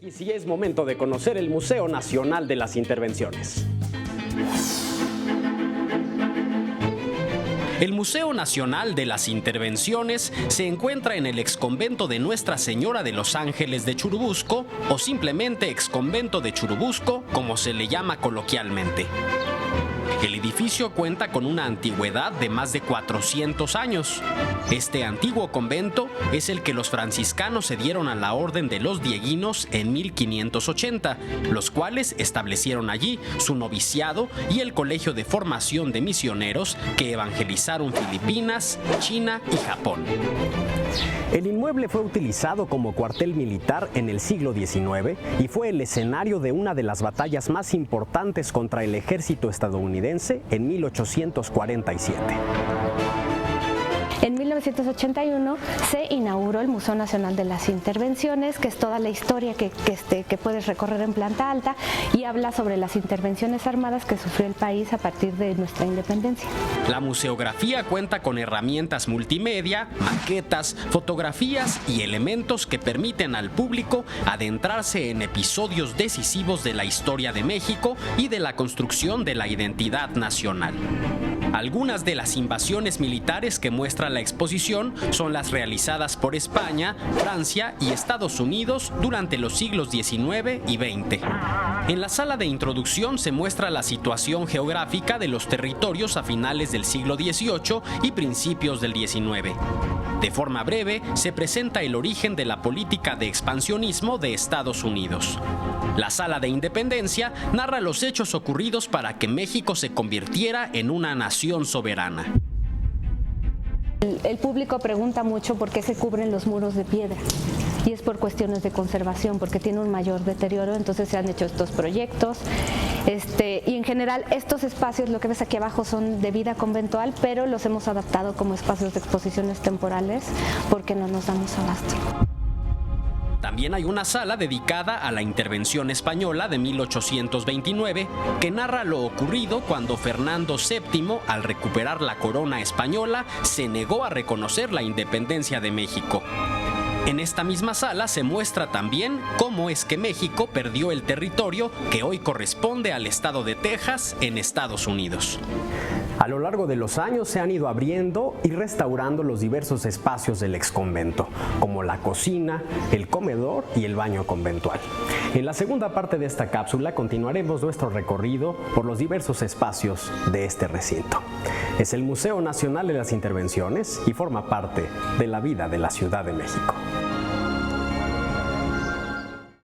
Y sí es momento de conocer el Museo Nacional de las Intervenciones. El Museo Nacional de las Intervenciones se encuentra en el exconvento de Nuestra Señora de los Ángeles de Churubusco, o simplemente exconvento de Churubusco, como se le llama coloquialmente. El edificio cuenta con una antigüedad de más de 400 años. Este antiguo convento es el que los franciscanos cedieron a la Orden de los Dieguinos en 1580, los cuales establecieron allí su noviciado y el colegio de formación de misioneros que evangelizaron Filipinas, China y Japón. El inmueble fue utilizado como cuartel militar en el siglo XIX y fue el escenario de una de las batallas más importantes contra el ejército estadounidense en 1847. En 1981 se inauguró el Museo Nacional de las Intervenciones, que es toda la historia que puedes recorrer en planta alta y habla sobre las intervenciones armadas que sufrió el país a partir de nuestra independencia. La museografía cuenta con herramientas multimedia, maquetas, fotografías y elementos que permiten al público adentrarse en episodios decisivos de la historia de México y de la construcción de la identidad nacional. Algunas de las invasiones militares que muestra la exposición son las realizadas por España, Francia y Estados Unidos durante los siglos XIX y XX. En la sala de introducción se muestra la situación geográfica de los territorios a finales del siglo XVIII y principios del XIX. De forma breve, se presenta el origen de la política de expansionismo de Estados Unidos. La Sala de Independencia narra los hechos ocurridos para que México se convirtiera en una nación soberana. El público pregunta mucho por qué se cubren los muros de piedra. Y es por cuestiones de conservación, porque tiene un mayor deterioro, entonces se han hecho estos proyectos. Y en general estos espacios, lo que ves aquí abajo, son de vida conventual, pero los hemos adaptado como espacios de exposiciones temporales porque no nos damos abasto. También hay una sala dedicada a la intervención española de 1829 que narra lo ocurrido cuando Fernando VII, al recuperar la corona española, se negó a reconocer la independencia de México. En esta misma sala se muestra también cómo es que México perdió el territorio que hoy corresponde al estado de Texas en Estados Unidos. A lo largo de los años se han ido abriendo y restaurando los diversos espacios del exconvento, como la cocina, el comedor y el baño conventual. En la segunda parte de esta cápsula continuaremos nuestro recorrido por los diversos espacios de este recinto. Es el Museo Nacional de las Intervenciones y forma parte de la vida de la Ciudad de México.